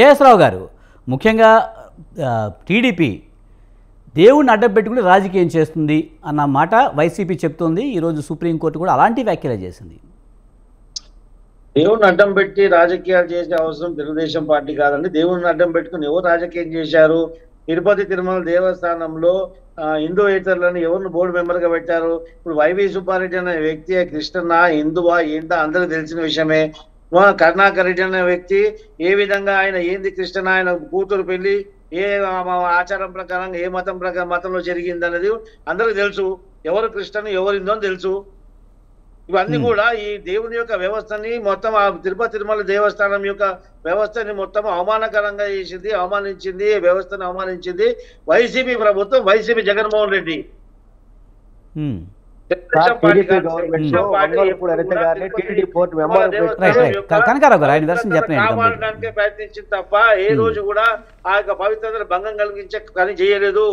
As రావు గారు ముఖ్యంగా TDP దేవుణ్ణి అడ్డం పెట్టుకుని రాజకీయం చేస్తుంది అన్న మాట వైసీపీ చెప్తోంది. ఈరోజు సుప్రీంకోర్టు కూడా అలాంటి వ్యాఖ్యలు చేసింది. దేవుణ్ణి అడ్డం పెట్టి రాజకీయాలు చేసే అవసరం తెలుగుదేశం పార్టీ కాదండి. దేవుణ్ణి అడ్డం పెట్టుకుని ఎవరు రాజకీయం చేశారు? తిరుపతి తిరుమల దేవస్థానంలో హిందూయేతరులను ఎవరిని బోర్డు మెంబర్ గా పెట్టారు? ఇప్పుడు వైవి సుబ్బారెడ్డి అనే వ్యక్తి కృష్ణనా హిందువా ఏంటా అందరికి తెలిసిన విషయమే. కరుణాకర్ రెడ్డి అనే వ్యక్తి ఏ విధంగా ఆయన ఏంది కృష్ణ ఆయన కూతురు పెళ్లి ఏ ఆచారం ప్రకారం ఏ మతం ప్రకారం మతంలో జరిగింది అనేది అందరికి తెలుసు. ఎవరు కృష్ణను ఎవరు హిందూ అని తెలుసు. ఇవన్నీ కూడా ఈ దేవుని యొక్క వ్యవస్థని మొత్తం ఆ తిరుపతి తిరుమల దేవస్థానం యొక్క వ్యవస్థని మొత్తం అవమానకరంగా చేసింది, అవమానించింది, వ్యవస్థను అవమానించింది వైసీపీ ప్రభుత్వం, వైసీపీ జగన్మోహన్ రెడ్డి. కాపాడడానికి ప్రయత్నించింది తప్ప ఏ రోజు కూడా ఆ యొక్క పవిత్రతను భంగం కలిగించే పని చేయలేదు.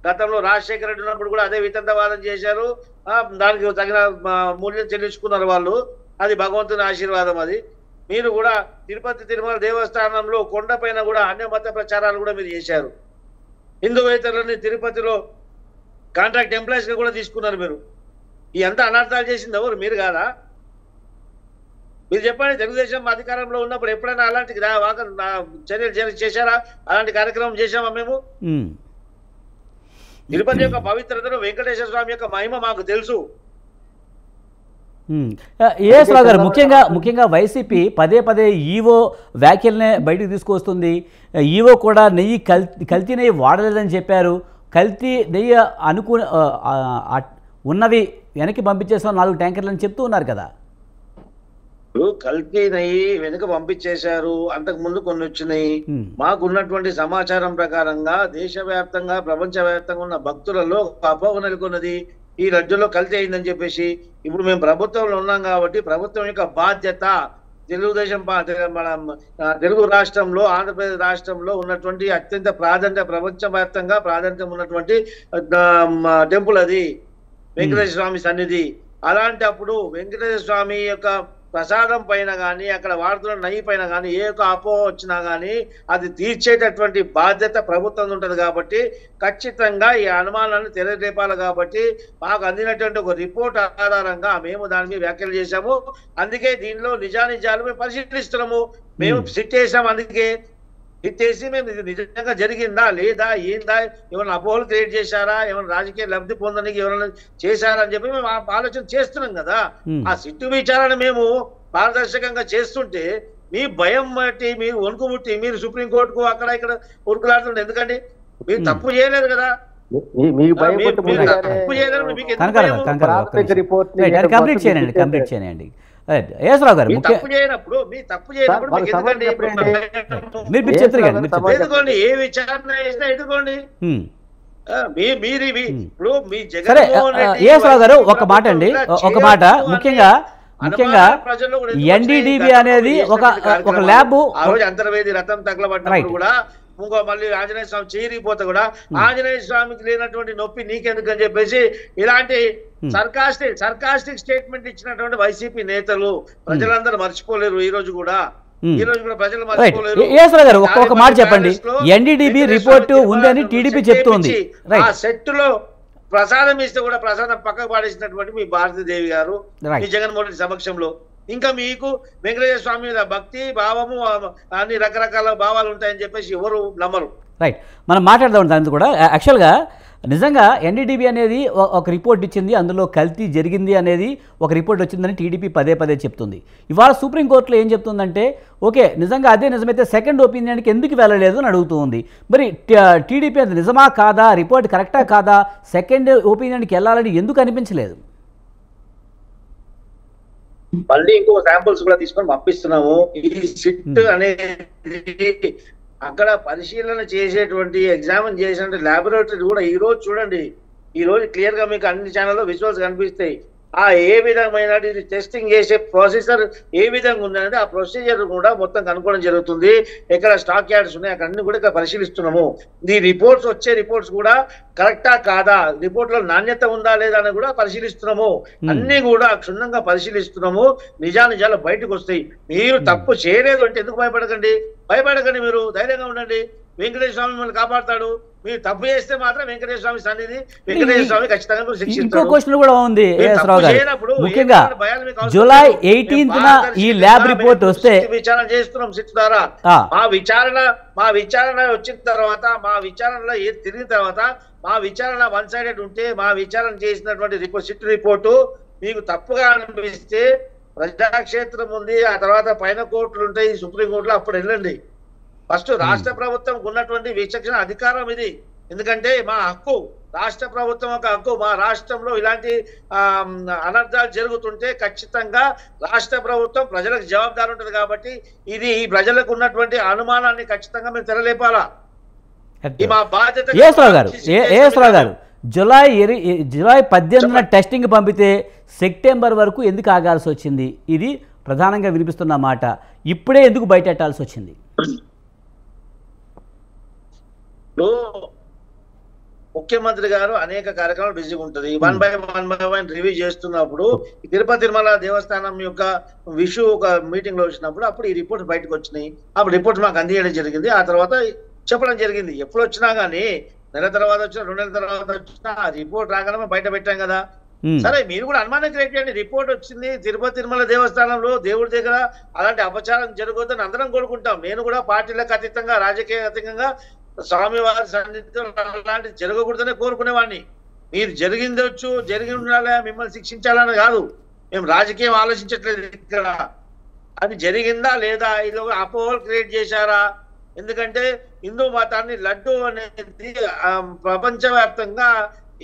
గతంలో రాజశేఖర రెడ్డి ఉన్నప్పుడు కూడా అదే వితండవాదం చేశారు. దానికి తగిన మూల్యం చెల్లించుకున్నారు వాళ్ళు. అది భగవంతుని ఆశీర్వాదం. అది మీరు కూడా తిరుపతి తిరుమల దేవస్థానంలో కొండపైన కూడా అన్య మత ప్రచారాలు కూడా మీరు చేశారు. హిందూయేతరులని తిరుపతిలో కాంట్రాక్ట్ ఎంప్లాయీస్ గా కూడా తీసుకున్నారు మీరు. ఈ అంతా అనర్థాలు చేసింది ఎవరు? మీరు కాదా? మీరు చెప్పండి. తెలుగుదేశం అధికారంలో ఉన్నప్పుడు ఎప్పుడైనా అలాంటి చర్యలు చేశారా? అలాంటి కార్యక్రమం చేశామా మేము? తిరుపతి యొక్క పవిత్రతను వెంకటేశ్వర స్వామి యొక్క మహిమ మాకు తెలుసు. ఏఎస్ రావు గారు ముఖ్యంగా వైసీపీ పదే పదే ఈవో వ్యాఖ్యలనే బయటకు తీసుకొస్తుంది. ఈవో కూడా నెయ్యి కల్తీ నెయ్యి వాడలేదని చెప్పారు. కల్తీ నెయ్యి ఉన్నవి వెనక్కి పంపించేసాం 4 ట్యాంకర్లని చెప్తూ ఉన్నారు కదా. కల్తీ నెయ్యి వెనుక పంపించేశారు. అంతకు ముందు కొన్ని వచ్చినాయి. మాకున్నటువంటి సమాచారం ప్రకారంగా దేశవ్యాప్తంగా ప్రపంచవ్యాప్తంగా ఉన్న భక్తులలో అపోహ నెలకొన్నది ఈ రాజ్యంలో కల్తీ అయిందని చెప్పేసి. ఇప్పుడు మేము ప్రభుత్వంలో ఉన్నాం కాబట్టి ప్రభుత్వం యొక్క బాధ్యత తెలుగుదేశం మన తెలుగు రాష్ట్రంలో ఆంధ్రప్రదేశ్ రాష్ట్రంలో ఉన్నటువంటి అత్యంత ప్రపంచవ్యాప్తంగా ప్రాధాన్యత ఉన్నటువంటి టెంపుల్ అది వెంకటేశ్వర స్వామి సన్నిధి. అలాంటప్పుడు వెంకటేశ్వర స్వామి యొక్క ప్రసాదం పైన కానీ అక్కడ వాడుతున్న నెయ్యి పైన కానీ ఏ ఒక్క అపోహ వచ్చినా కానీ అది తీర్చేటటువంటి బాధ్యత ప్రభుత్వం ఉంటుంది. కాబట్టి ఖచ్చితంగా ఈ అనుమానాలను తెరలేపాలి. కాబట్టి మాకు అందినటువంటి ఒక రిపోర్ట్ ఆధారంగా మేము దాని మీద వ్యాఖ్యలు చేశాము. అందుకే దీనిలో నిజానిజాలు మేము పరిశీలిస్తున్నాము. మేము సిట్ చేసాం. అందుకే చేసి మేము ఇది నిజంగా జరిగిందా లేదా ఏందా, ఏమైనా అపోహలు క్రియేట్ చేశారా, ఏమైనా రాజకీయ లబ్ధి పొందడానికి ఎవరైనా చేశారా అని చెప్పి మేము ఆలోచన చేస్తున్నాం కదా. ఆ సిట్టు విచారణ మేము పారదర్శకంగా చేస్తుంటే మీ భయం బట్టి మీరు వణుకుముట్టి మీరు సుప్రీంకోర్టుకు అక్కడ ఇక్కడ ఉరుకులాడుతుంటే ఎందుకండి? మీరు తప్పు చేయలేదు కదా. కంప్లీట్ చేయండి. ఏఎస్ రావు గారు తప్పు చేయనప్పుడు ఏ విచారణ చేసినా ఎదుర్కోండి. ఇప్పుడు మీ ఏఎస్ రావు గారు ఒక మాట ముఖ్యంగా ఎన్డీడీబీ అనేది ఒక ల్యాబ్. ఆ రోజు అంతర్వేది రథం తగలబడ్డప్పుడు కూడా ఇంకో మళ్ళీ ఆంజనేయ స్వామి చేరిపోతే కూడా ఆంజనేయ స్వామికి లేనటువంటి నొప్పి నీకెందుకు అని చెప్పేసి ఇలాంటి సర్కాస్టిక్ స్టేట్మెంట్ ఇచ్చినటువంటి వైసీపీ నేతలు ప్రజలందరూ మర్చిపోలేరు. ఈ రోజు కూడా ప్రజలు మర్చిపోలేరు. ఒక మాట చెప్పండి. ఎన్డీడీబీ రిపోర్టు ఉందని టీడీపీ చెప్తోంది. ఆ సెట్ లో ప్రసాదం ఇస్తే కూడా ప్రసాదం పక్కకు పాడేసినటువంటి మీ భారతీదేవి గారు మీ జగన్మోహన్ రెడ్డి సమక్షంలో ఇంకా మీకు వెంకటేశ్వర స్వామి మీద భక్తి భావము అన్ని రకరకాల భావాలు ఉంటాయని చెప్పేసి ఎవరు నమ్మరు. రైట్, మనం మాట్లాడదాం దాని కూడా. యాక్చువల్గా నిజంగా ఎన్డీడీబీ అనేది ఒక రిపోర్ట్ ఇచ్చింది, అందులో కల్తీ జరిగింది అనేది ఒక రిపోర్ట్ వచ్చిందని టీడీపీ పదే చెప్తుంది. ఇవాళ సుప్రీంకోర్టులో ఏం చెప్తుందంటే ఓకే నిజంగా అదే నిజమైతే సెకండ్ ఒపీనియన్కి ఎందుకు వెళ్ళలేదు అని అడుగుతూ ఉంది. మరి టీడీపీ అది నిజమా కాదా, రిపోర్ట్ కరెక్టా కాదా, సెకండ్ ఒపీనియన్కి వెళ్ళాలని ఎందుకు అనిపించలేదు? మళ్ళీ ఇంకో శాంపుల్స్ కూడా తీసుకొని పంపిస్తున్నాము. ఈ సిట్ అనేది అక్కడ పరిశీలన చేసేటువంటి ఎగ్జామిన్ చేసినటువంటి ల్యాబొరేటరీ కూడా ఈ రోజు చూడండి, ఈ రోజు క్లియర్ గా మీకు అన్ని ఛానల్లో విజువల్స్ కనిపిస్తాయి. ఆ ఏ విధమైన టెస్టింగ్ చేసే ప్రొసీజర్ ఏ విధంగా ఉందనేది ఆ ప్రొసీజర్ కూడా మొత్తం కనుక్కోవడం జరుగుతుంది. ఎక్కడ స్టాక్ యార్డ్స్ ఉన్నాయి అక్కడ అన్ని కూడా ఇక్కడ పరిశీలిస్తున్నాము. ఈ రిపోర్ట్స్ వచ్చే రిపోర్ట్స్ కూడా కరెక్టా కాదా, రిపోర్ట్ల నాణ్యత ఉందా లేదా అని కూడా పరిశీలిస్తున్నాము. అన్ని కూడా క్షుణ్ణంగా పరిశీలిస్తున్నాము. నిజాలు బయటకు వస్తాయి. మీరు తప్పు చేయలేదు అంటే ఎందుకు భయపడకండి, మీరు ధైర్యంగా ఉండండి. వెంకటేశ్వర స్వామి మిమ్మల్ని కాపాడతాడు. మీరు తప్పు చేస్తే మాత్రం వెంకటేశ్వర స్వామి సన్నిధి, వెంకటేశ్వర స్వామి ఖచ్చితంగా ఇంకో శిక్షిస్తాడు. క్వశ్చన్ కూడా ఉంది రావు గారు, ముఖ్యంగా జూలై 18న ఈ ల్యాబ్ రిపోర్ట్ వస్తే విచారణ చేస్తున్నాం సిట్ ద్వారా. మా విచారణ వచ్చిన తర్వాత, మా విచారణలో తిరిగిన తర్వాత, మా విచారణ వన్ సైడెడ్ ఉంటే, మా విచారణ చేసినటువంటి సిట్ రిపోర్టు మీకు తప్పుగా అనిపిస్తే ప్రజాక్షేత్రం ఉంది, ఆ తర్వాత పైన కోర్టులు ఉంటాయి, సుప్రీంకోర్టులో అప్పుడు వెళ్ళండి. ఫస్ట్ రాష్ట్ర ప్రభుత్వం ఉన్నటువంటి విచక్షణ అధికారం ఇది. ఎందుకంటే మా హక్కు, రాష్ట్ర ప్రభుత్వం ఒక హక్కు. మా రాష్ట్రంలో ఇలాంటి అనర్థాలు జరుగుతుంటే ఖచ్చితంగా రాష్ట్ర ప్రభుత్వం ప్రజలకు జవాబుదారు ఉంటుంది. కాబట్టి ఇది ఈ ప్రజలకు ఉన్నటువంటి అనుమానాన్ని ఖచ్చితంగా మేము తెరలేపాలా. ఇది మా బాధ్యత. రావు గారు, జూలై 18న టెస్టింగ్ పంపితే సెప్టెంబర్ వరకు ఎందుకు ఆగాల్సి వచ్చింది? ఇది ప్రధానంగా వినిపిస్తున్న మాట. ఇప్పుడే ఎందుకు బయటెట్టాల్సి వచ్చింది? ముఖ్యమంత్రి గారు అనేక కార్యక్రమాలు బిజీగా ఉంటుంది. వన్ బై వన్ రివ్యూ చేస్తున్నప్పుడు తిరుమల దేవస్థానం యొక్క విషు ఒక మీటింగ్ లో వచ్చినప్పుడు అప్పుడు ఈ రిపోర్ట్ బయటకు వచ్చినాయి. అప్పుడు రిపోర్ట్ మాకు అందించడం జరిగింది. ఆ తర్వాత చెప్పడం జరిగింది. ఎప్పుడు వచ్చినా గానీ, నెల తర్వాత వచ్చినా, 2 నెలల తర్వాత వచ్చినా, ఆ రిపోర్ట్ రాగానే బయట పెట్టాం కదా. సరే, మీరు కూడా అనుమానం క్రియేట్ చేయండి. రిపోర్ట్ వచ్చింది, తిరుమల దేవస్థానంలో దేవుడి దగ్గర అలాంటి అపచారం జరగొద్దని అందరం కోరుకుంటాం. నేను కూడా పార్టీలకు అతీతంగా, రాజకీయ అతీతంగా స్వామివారి సన్నిధిలో అలాంటి జరగకూడదనే కోరుకునేవాడిని. మీరు జరిగిందొచ్చు, జరిగి ఉండాలి, మిమ్మల్ని శిక్షించాలని కాదు. మేము రాజకీయం ఆలోచించట్లేదు ఇక్కడ. అది జరిగిందా లేదా, ఇది అపోహలు క్రియేట్ చేశారా? ఎందుకంటే హిందూ మతాన్ని లడ్డు అనేది ప్రపంచవ్యాప్తంగా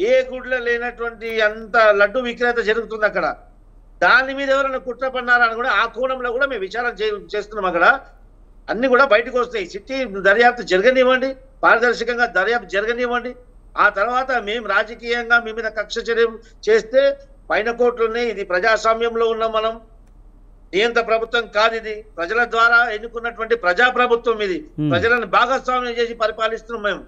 ఏ గుడిలో లేనటువంటి అంత లడ్డు విక్రేత జరుగుతుంది అక్కడ. దాని మీద ఎవరైనా కుట్ర పన్నారని కూడా ఆ కోణంలో కూడా మేము విచారణ చేస్తున్నాం. అక్కడ అన్ని కూడా బయటకు వస్తాయి. సిటీ దర్యాప్తు జరగనివ్వండి, పారదర్శకంగా దర్యాప్తు జరగనివ్వండి. ఆ తర్వాత మేము రాజకీయంగా మీ మీద కక్ష చర్య చేస్తే పైన కోర్టులు ఉన్నాయి. ఇది ప్రజాస్వామ్యంలో ఉన్నాం మనం. నియంత్ర ప్రభుత్వం కాదు ఇది. ప్రజల ద్వారా ఎన్నుకున్నటువంటి ప్రజాప్రభుత్వం ఇది. ప్రజలను భాగస్వామ్యం చేసి పరిపాలిస్తున్నాం మేము.